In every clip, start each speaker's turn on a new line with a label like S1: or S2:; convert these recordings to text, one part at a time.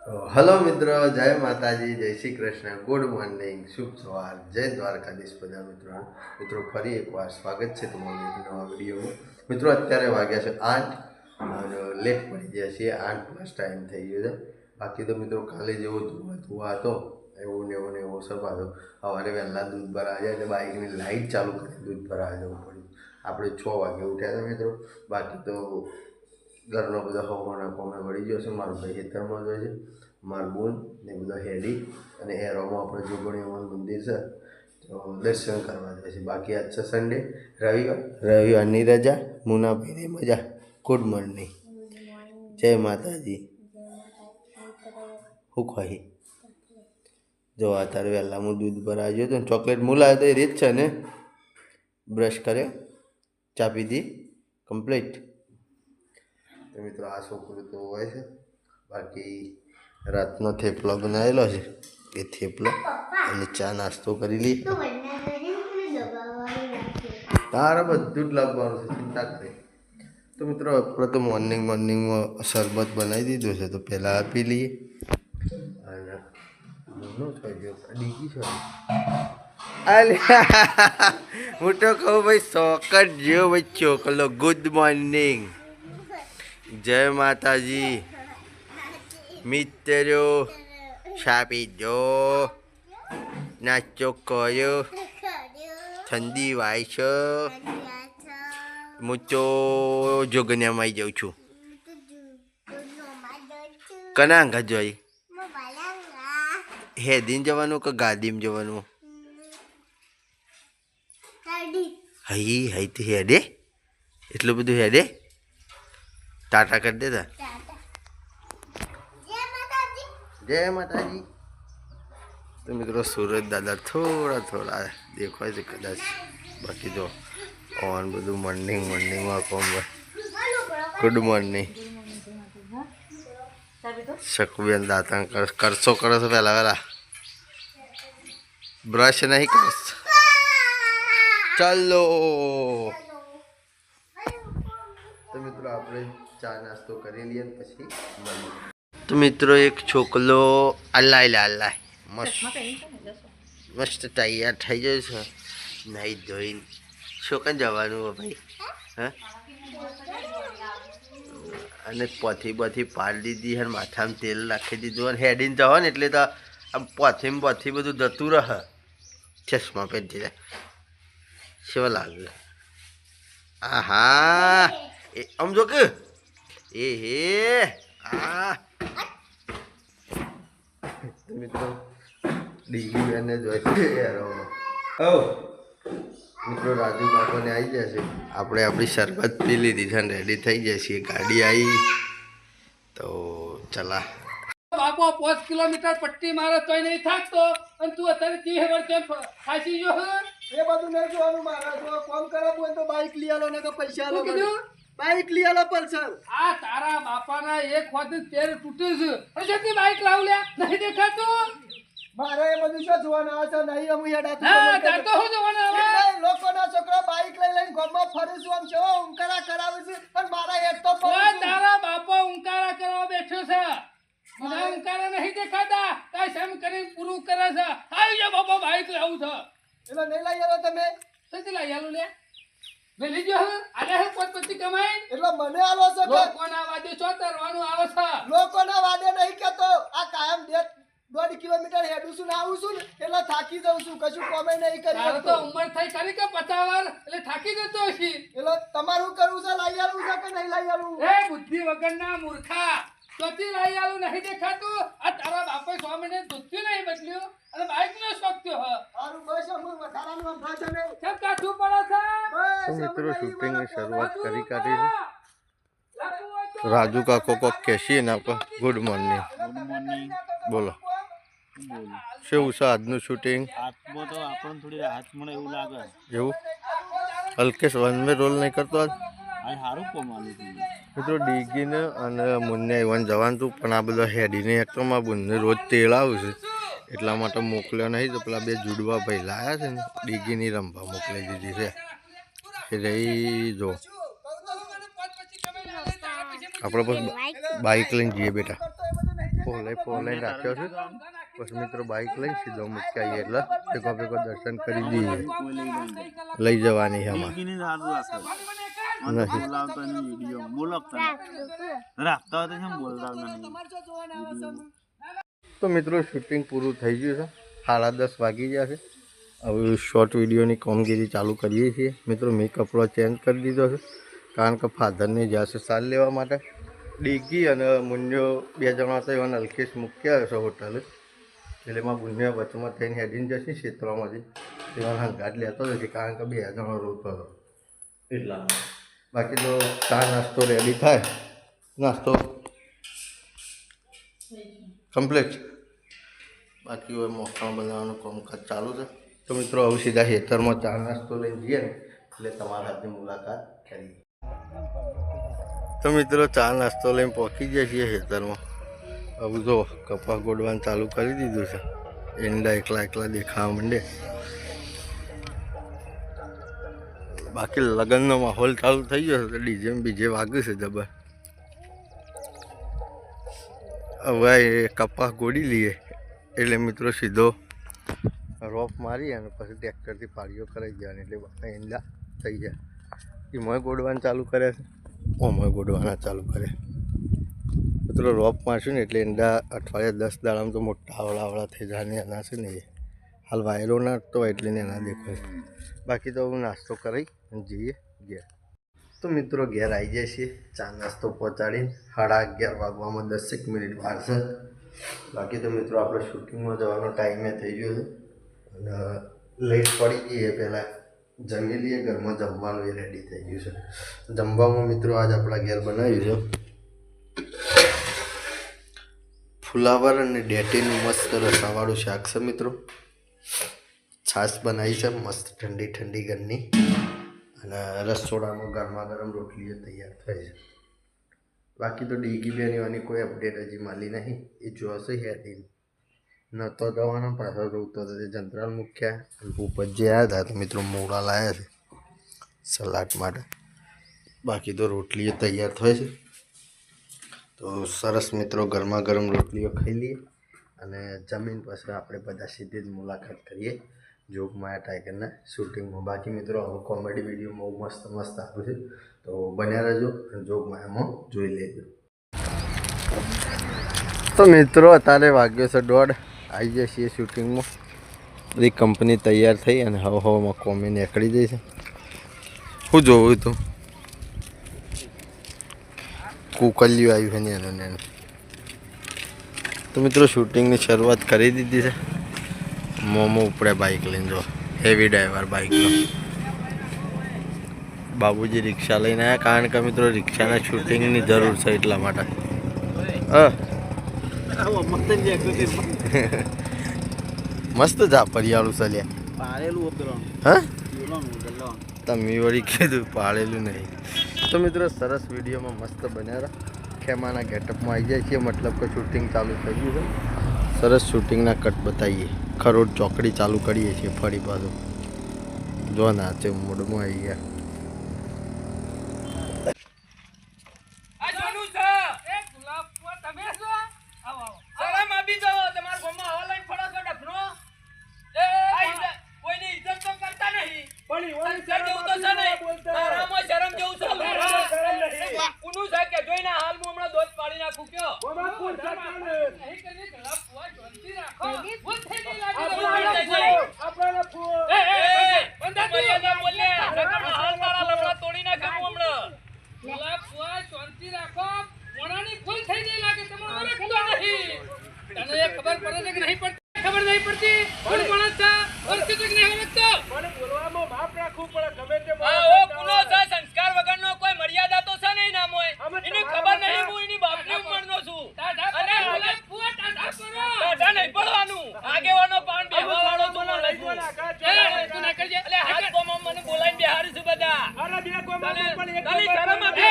S1: Hello મિત્રો, જય માતાજી, જય શ્રી કૃષ્ણ, ગુડ મોર્નિંગ, શુભ સવાર, જય દ્વારકાધીશ બધા મિત્રો ફરી એકવાર સ્વાગત છે તમારું એક નવા વિડીયોમાં. મિત્રો અત્યારે વાગ્યા છે 8 અને લેટ પડી ગયા છીએ, 8+ ટાઈમ થઈ ગયો છે. બાકી તો મિત્રો કાલે જેવો ધુવા હતો એવો ને એવો સભા હતો. સવારે વહેલા દૂધ ભરાવા જાય એટલે બાઇકની લાઇટ ચાલુ કરી દૂધ ભરાવા જવું પડ્યું. આપણે 6 વાગે ઉઠ્યા હતા મિત્રો. બાકી તો ઘરનો બધા હોવાના કોમે વળી ગયો છે. મારો ભાઈ ખેતરમાં જોઈએ છે, મારું બોન ને બધા હેડી અને એરોમાં આપણે જોગણીઓનું મંદિર છે તો દર્શન કરવા જાય છે. બાકી આજ છે સન્ડે, રવિવારની રજા. મુનાભાઈની મજા. ગુડ મોર્નિંગ, જય માતાજી. હું ખવાઈ જો અત્યારે વહેલા હું દૂધ ભરાવા ગયો તો ચોકલેટ મુલાયો તો એ રીત છે ને. બ્રશ કર્યો, ચા પીધી કમ્પ્લીટ. તો મિત્રો આ છોકરું તો હોય છે. બાકી રાતનો થેપલો બનાવેલો છે, એ થેપલો અને ચા નાસ્તો કરી લઈએ. તારે બધું જ લાવવાનું છે, ચિંતા કરે. તો મિત્રો આપણે તો મોર્નિંગમાં શરબત બનાવી દીધું છે તો પહેલાં આપી લઈએ. અને મોનો થઈ ગયો ડીગી છે. હું તો કહું ભાઈ સોકટ જેવો ભાઈ ચોકલો. ગુડ મોર્નિંગ, જય માતાજી. મિત્રો ચા પીધો, નાસ્તો કર્યો, ઠંડી વાય છે. હું તો જોગનિયામાં આવી જાઉં છું. કના અંગા જોઈ હેદીને જવાનું કે ગાદીમાં જવાનું? હઈ હઈ તો હેડે, એટલું બધું હેડે. ટાટા કરી દેતા. જય માતાજી. તો મિત્રો સુરત દાદા થોડા દેખાય છે કદાચ. બાકી જો ઓન બધું મોર્નિંગમાં કોમ. Good morning. શકુબેન દાંતણ કરશો કરો છો પહેલા બ્રશ નહીં કરશો. ચાલો તો મિત્રો આપણે ચા નાસ્તો કરી લઈએ પછી મળીએ. તો મિત્રો એક છોકલો અલ્લાય મસ્ત તૈયાર થઈ જાય છે, નાહી ધોઈને. શું જવાનું ભાઈ? હા, અને પોથી પાડી દીધી અને માથામાં તેલ નાખી દીધું અને હેડીને જવા ને એટલે તો આમ પોથી બધું જતું રહે. ચશ્મા પહેરી જાય કેવા લાગે. આહા આમ જો કે એ હે આ મિત્રો ડીગી બેને જોઈએ. મિત્રો રાજુ કાકોને આવી જશે. આપણે આપણી શરબત પી લીધી છે ને રેડી થઈ જાય છીએ. ગાડી આવી તો ચલા.
S2: બાપો 5 કિલોમીટર પટ્ટી મારે તોય નહીં થાકતો અને તું અત્યારે 30 વર્ષે ફાસી જો.
S3: એ બધું નહીં જોવાનું મારે. જો કોમ કરાવવું હોય તો બાઈક લઈ આલો ને તો પૈસા આલો.
S2: કીધું
S3: બાઈક લઈ આલો પલ્સર.
S2: આ તારા બાપાના એક વખત પેર તૂટ્યું છે અને જતી બાઈક લાવ લે. નહીં દેખાતું
S3: મારે એ બધું શું જોવાનું આવે છે? નહીં અમે હેડા
S2: હા તાતો હું જોવાનું હવે.
S3: લોકોના છોકરા બાઈક લઈને ગામમાં ફરે છે, આમ છે ઉંકારા કરાવે છે પણ મારા હેડ તો
S2: ઓય તારા બાપા ઉંકારા કરવા બેઠો છે. મને ઉંકારા નહીં દેખાતા. કાઈ સમ કરી પૂરું કરે છે. આવી જા બાપા બાઈક લાવું છે.
S3: એટલે નહીં લઈ આલો તમે.
S2: સતી લાઈ આલું લે. મે લીજો હવે આલે હે પોતપતિ કમાઈ.
S3: એટલે મને આલો છો કે
S2: લોકોના વાદે ચોતરવાનું આવે છે.
S3: લોકોના વાદે નહીં કેતો. આ કાયમ 1.5 કિલોમીટર હેડું છું ને આવું છું ને એટલે થાકી જાઉં છું. કશું કોમે નહીં કરી
S2: તારે તો ઉંમર થઈ કરી કે 50 વાર એટલે થાકી જતો હશી.
S3: એટલે તમારું કરવું છે? લઈ આલું છે કે નહીં લઈ આલું?
S2: એ બુદ્ધિ વગરના મૂર્ખા ચોથી લઈ આલું નહીં દેખાતું. આ તારા બાપે 100 મિનિટ દૂધથી નહીં બદલ્યું અને બાઈક નો શોખ થયો હ.
S3: સારું બસ અમે વધારાનું અંધા છે ને
S2: કેમ કાઠું પડે છે?
S3: બસ
S1: મિત્રો શૂટિંગની શરૂઆત કરી કાઢી છે.
S2: લાગવું હોય તો
S1: રાજુ કાકો કોક કહેશીએ ને આપણે. ગુડ મોર્નિંગ બોલો. શું છે આજનું શૂટિંગ?
S4: હાથમાં તો આપણને થોડી રાહત મળે એવું લાગે.
S1: એવું હલકેશ વનમે રોલ નહીં કરતો આજ?
S4: આ સારું કોમ આલું હતું.
S1: મિત્રો ડીગીને અને મુન્ને ઇવન જવાનું હતું પણ આ બધા હેડીને એકમાં બંને રોજ તેલ આવું છે એટલા માટે મોકલ્યો નહીં. તો પેલા 2 જુડવા ભાઈ લાયા છે ને ડીગીની રંભા મોકલી દીધી છે. એ રહી જો આપણે બસ બાઈક લઈને જઈએ બેટા. પોલાઈ રાખ્યો છે. પછી મિત્રો બાઇક લઈ સીધો મૂકી આવીએ એટલે ભેગો ભેગો દર્શન કરી દઈએ. લઈ જવાની છે આમાં
S4: મૂકીને જ સારું રાખે.
S1: નથી.
S4: બોલાવતો નહીં વિડીયો બોલાવતા રાખતા હોય તો કેમ બોલતા નહીં.
S1: તો મિત્રો શૂટિંગ પૂરું થઈ ગયું છે. 10:30 વાગી ગયા છે. હવે શોર્ટ વિડીયોની કામગીરી ચાલુ કરીએ છીએ. મિત્રો મેં કપડો ચેન્જ કરી દીધો છે કારણ કે ફાધરને જ્યાં છે સાલ લેવા માટે. ડીગી અને મુન્યો 2 જણા તો એવા અલ્કેશ મૂક્યા હશે હોટલે. એટલે એમાં મુન્યો વચમાં થઈને હેડીને જશે ક્ષેત્રમાંથી એવા હંગાટ લેતો નથી કારણ કે 2 જણો રોતો હતો એટલા. બાકી તો ચા નાસ્તો રેડી થાય. નાસ્તો કમ્પ્લીટ. બાકી હવે મોખણ બનાવવાનું કામકાજ ચાલુ છે. તો મિત્રો હવે સીધા ખેતરમાં ચા નાસ્તો લઈને જઈએ ને એટલે તમારા હાથની મુલાકાત કરી. તો મિત્રો ચા નાસ્તો લઈને પહોંચી ગયા છીએ ખેતરમાં. હવે જો કપાસ ગોડવાનું ચાલુ કરી દીધું છે. એંડા એકલા દેખાવા માંડે. બાકી લગ્નનો માહોલ ચાલુ થઈ ગયો છે તો ડીજે બીજે વાગ્યું છે જબર. હવે એ કપાસ ગોડી લઈએ એટલે મિત્રો સીધો રોપ મારી અને પછી ટ્રેક્ટરથી પાળીઓ કરાવી દેવાની એટલે બધા ઈંડા થઈ જાય. એમાં ગોડવાનું ચાલુ કરે છે, ઓમાં ગોડવાના ચાલુ કરે. મિત્રો રોપ મારશું ને એટલે ઈંડા અઠવાડિયા 10 દાડામાં તો મોટા આવડા થઈ જાય ને એના છે ને એ હાલ વાયરો નાખતો હોય એટલે એના દેખાય. બાકી તો હું નાસ્તો કરી જઈએ ઘેર. તો મિત્રો ઘેર આવી જાય છીએ ચા નાસ્તો પહોંચાડીને 11:30 વાગવામાં 10 મિનિટ વાર છે. બાકી તો મિત્રો આપણે શૂટિંગમાં જવાનો ટાઈમે થઈ ગયો છે અને લેટ પડી ગઈ પહેલાં જમી લઈએ. ઘરમાં જમવાનું એ રેડી થઈ ગયું છે. જમવામાં મિત્રો આજ આપણા ઘેર બનાવ્યું છે ફુલાવર અને ડેટીનું મસ્ત રસાવાળું શાક છે મિત્રો. છાશ બનાવી છે મસ્ત ઠંડી ઠંડી ઘરની અને રસોડામાં ગરમા ગરમ રોટલીઓ તૈયાર થઈ છે. બાકી તો ડીગી બેનીવાની કોઈ અપડેટ હજી મળી નહીં. એ જોશે હેડી નહોતો જવાનો પાછો રોતો હતો તે જંત્રાલ મૂક્યા. ઉપર જે આવ્યા હતા તો મિત્રો મોડા લાવ્યા છે સલાડ માટે. બાકી તો રોટલીઓ તૈયાર થાય છે. તો સરસ મિત્રો ગરમા ગરમ રોટલીઓ ખાઈ લઈએ અને જમીન પછી આપણે બધા સીધી જ મુલાકાત કરીએ જોગમાયા ટાઈગરના શૂટિંગમાં. બાકી મિત્રો હવે કોમેડી વિડીયો બહુ મસ્ત આવ્યું છે તો બન્યા રહેજો અને જોગમાયામાં જોઈ લેજો. તો મિત્રો અત્યારે વાગ્યો છે 1:30. આવી જાય છીએ શૂટિંગમાં. બધી કંપની તૈયાર થઈ અને હવામાં કોમી નીકળી જાય છે. શું જોવું હતું કુકલિયું આવ્યું છે ને એનું. તો મિત્રો શૂટિંગની શરૂઆત કરી દીધી છે. મોમો ઉપડે બાઇક લઈને જો હેવી ડ્રાઈવર બાઇકનો. બાબુજી રિક્ષા લઈને આવ્યા કારણ કે મિત્રો રિક્ષાના શૂટિંગની જરૂર છે એટલા માટે. મસ્ત ઝાપરિયાળું ચાલ્યા. હા તમે વળી કીધું પાળેલું નહીં. તો મિત્રો સરસ વિડીયોમાં મસ્ત બન્યા રહ્યા. ખેમાના ગેટઅપમાં આવી જાય છીએ મતલબ કે શૂટિંગ ચાલુ થઈ ગયું છે. સરસ શૂટિંગના કટ બતાવીએ. ખરોડ ચોકડી ચાલુ કરીએ છીએ ફરી પાછું. જો નાચે મૂડમાં આવી ગયા.
S2: આ જોનું છે એ ગુલાબ તમે છો આવો સલામ આપી દો તમાર ગોમાં હવા લઈને ફળો છો ડફનો એ કોઈની ઇજ્જત તો કરતા નહીં પણ ઓન શરમ તો છે નહીં તારામાં શરમ જેવું છે કોનું છે કે જોઈને હાલ હું હમણાં દોત પાડી નાખું કયો ગોમાં કોણ છે નહીં કરી ગુલાબ ફુવા જોનતી રાખો ભૂલ થઈ ગઈ લાગે આપણને ફુવા એ બંધા બોલ્યા બોલ્યા હાલ તારા લબડા તોડી નાખે હું હમણાં ગુલાબ ફુવા જોનતી રાખો મોણાની ભૂલ થઈ ગઈ લાગે તમારો ઓળખતો નહીં તને એ ખબર પડે છે કે નહીં પડતી ખબર નહીં પડતી કોણ માણસ છે ઓળખતો કે નહીં ઓળખતો મને બોલવામાં માફ રાખવું પડે ગમે તે માણસ ઓ કુનો છે સંસ્કાર વગરનો કોઈ મર્યાદા તો છે નહીં નામ હોય એને ખબર નહીં હું એની બાપની ઉંમરનો છું અને ગુલાબ ફુવા ટાટા કરો ટાટા નહીં પડવાનું આગેવાનો પાન બેહવા વાળો તું લઈ જો તું ના કરજે એટલે હાથ કોમમાં મને બોલાઈને બેહારી છું બધા અરે બે કોમમાં પણ એક તાલી શરમ આપે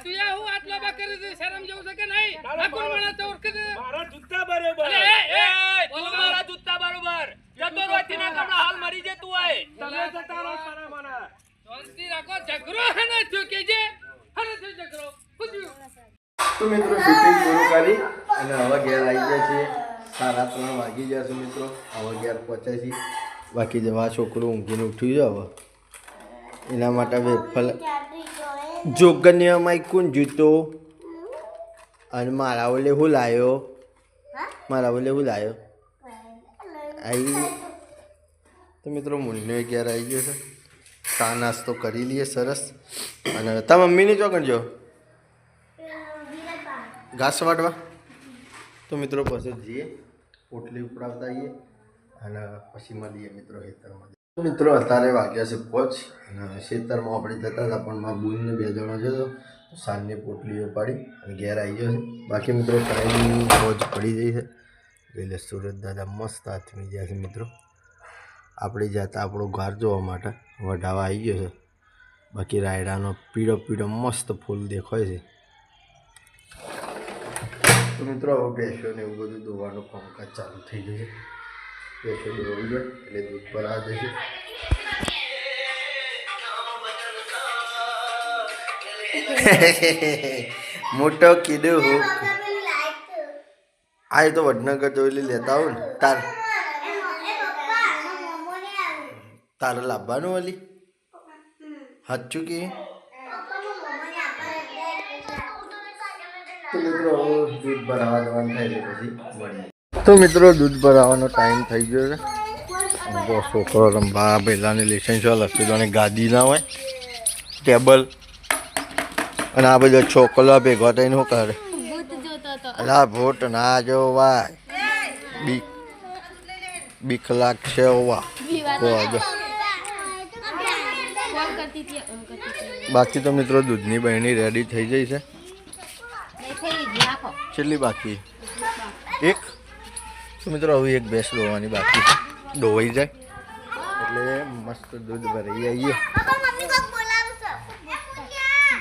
S2: તું હું આટલો બા કરી દે શરમ જેવું છે કે નહીં આ કોણ મને તો ઓળખે છે મારા જૂતા બરોબર એ તું મારા જૂતા બરોબર જતો રોતી ના કપડા હાલ મરી જે તું આય તમે જતા રહો સારા મને શાંતિ રાખો ઝઘરો હને તું કેજે હને તું ઝઘરો પૂછ્યું.
S1: તો મિત્રો શૂટિંગ પૂરું કરી અને હવે ઘેર આવી ગયા છીએ 3:30 વાગી ગયા છે મિત્રો. હવે ઘેર પહોંચ્યા છીએ. બાકી જવા છોકરું ઊંઘીને ઉઠ્યું છે હવે એના માટે વેફલ જોગન્યમાં કોણ જૂતો અને મારા ઓલે હું લાવ્યો આવી તો મિત્રો મુન્નો ઘેર આવી ગયો છે. ચા નાસ્તો કરી લઈએ સરસ. અને તારા મમ્મીને ચોકણ જો ઘાસ વાટવા તો મિત્રો પછી જઈએ પોટલી ઉપડાવતા આવીએ અને પછી મળીએ મિત્રો ખેતરમાં. મિત્રો અત્યારે વાગ્યા છે 5 અને ખેતરમાં આપણે જતા હતા પણ મારા બુનને 2 જણા છે તો સાંજની પોટલીઓ પાડી અને ઘેર આવી ગયો છે. બાકી મિત્રો ટાઈમ રોજ પડી જાય છે એટલે સુરત દાદા મસ્ત હાથમી ગયા છે મિત્રો. આપણે જતા આપણું ઘર જોવા માટે વઢાવા આવી ગયો છે. બાકી રાયડાનો પીળો પીળો મસ્ત ફૂલ દેખાય છે. તો મિત્રો હવે ભેંસોને એવું બધું દોવાનું કામકાજ ચાલુ થઈ ગયું છે. ભેંસો દોવાઈ જાય એટલે દૂધ પર આ જશે. મોટો કીધું હું આ તો વડનગર જોઈ લેતા આવું ને તારે લાવવાનું ઓલી સાચું કે તો મિત્રો દૂધ ભરાવા જવાનું થાય એટલે પછી મળીએ. તો મિત્રો દૂધ ભરાવાનો ટાઈમ થઈ ગયો છે. છોકરો રમવા પહેલાંની લાઇસન્સ લખેલું ગાદી ના હોય ટેબલ અને આ બધો છોકરો ભેગો થઈને શું કરે અલા ભોટ ના જોવાય બીક લાગશે હોવા. બાકી તો મિત્રો દૂધની બહેની રેડી થઈ જઈ છે. કેટલી બાકી એક તો મિત્રો હવે એક ભેંસ દોવાની બાકી દોવાઈ જાય એટલે મસ્ત દૂધ ભરાઈ આવીએ.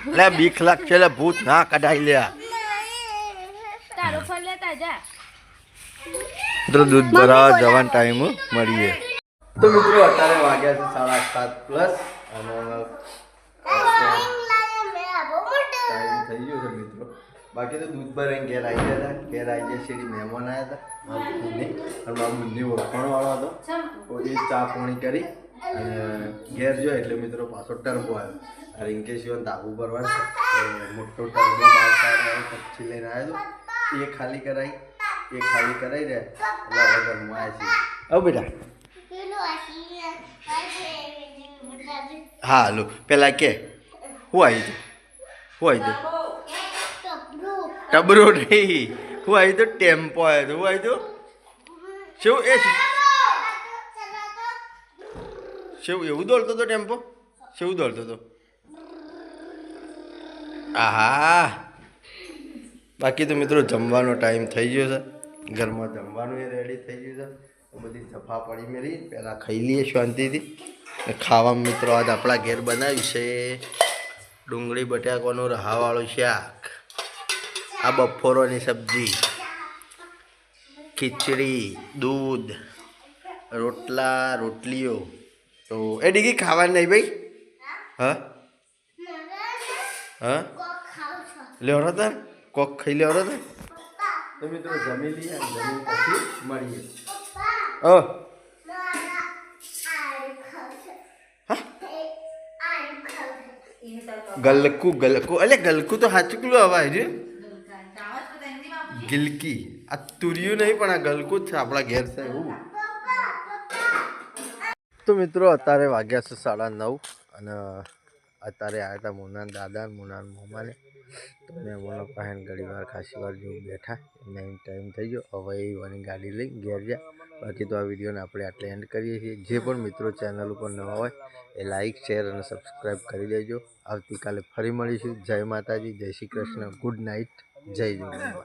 S1: એટલે બીક લાગશે એટલે ભૂત ના કઢાઈ લ્યા મિત્રો દૂધ ભરાવા જવાનો ટાઈમ મળીએ. તો મિત્રો અત્યારે વાગ્યા છે 7:30 અને ટાઈમ થઈ ગયો છે મિત્રો. બાકી તો દૂધ ભરાઈને ઘેર આવી ગયા હતા. ઘેર આવી ગયા શેરી મહેમાન આવ્યા હતા અને મારા બુનની ઓળખાણવાળો હતો તો એ ચા પાણી કરી અને ઘેર જો એટલે મિત્રો પાછો ટર્બો આવ્યો. રિંકેશિવન ધાબુ ભરવાનું મોટો ટર્બો પછી લઈને આવ્યો હતો. એ ખાલી કરાવી રહ્યા એટલે હવે ઘરમાં આવ્યા છીએ. હવે બેટા હા હાલો પેલા કે હું આવી તું ટબરો નહીં હું આવી તો ટેમ્પો આવ્યો હતો. હું આવી તો શું એ શું એવું દોડતો હતો ટેમ્પો શું દોડતો હતો આહા. બાકી તો મિત્રો જમવાનો ટાઈમ થઈ ગયો છે. ઘરમાં જમવાનું એ રેડી થઈ ગયું છે. બધી સફા પડી મેળી પહેલાં ખાઈ લઈએ શાંતિથી. ખાવામાં મિત્રો આજ આપણા ઘેર બનાવ્યું છે ડુંગળી બટાકાનું રહાવાળું શાક, આ બફોરોની સબ્જી, ખીચડી, દૂધ, રોટલા રોટલીઓ. તો એ ડીગી ખાવાનું નહીં ભાઈ? હા હા લેવડો તાર કોક ખાઈ લેવડો તાર. તો મિત્રો જમી લઈએ જમી પછી મળીએ. ગલકુ અલે ગલકુ તો સાચું પેલું અવાજ છે ગિલકી. આ તુર્યું નહીં પણ આ ગલકુ જ છે આપણા ઘેર છે એવું. તો મિત્રો અત્યારે વાગ્યા છે 9:30 અને અત્યારે આવ્યા હતા મોનાન દાદા મોનાન મોમાને. તો મેં મોનો પાસે ઘણી વાર ખાસી વાર જેવું બેઠા એમને ટાઈમ થઈ ગયો. હવે એ વાની ગાડી લઈ ઘેર ગયા. બાકી તો આ વિડીયોને આપણે આટલે એન્ડ કરીએ છીએ. જે પણ મિત્રો ચેનલ ઉપર નવા હોય એ લાઇક શેર અને સબસ્ક્રાઈબ કરી દેજો. આવતીકાલે ફરી મળીશું. જય માતાજી, જય શ્રી કૃષ્ણ, ગુડ નાઇટ, જય જગન્નાથ.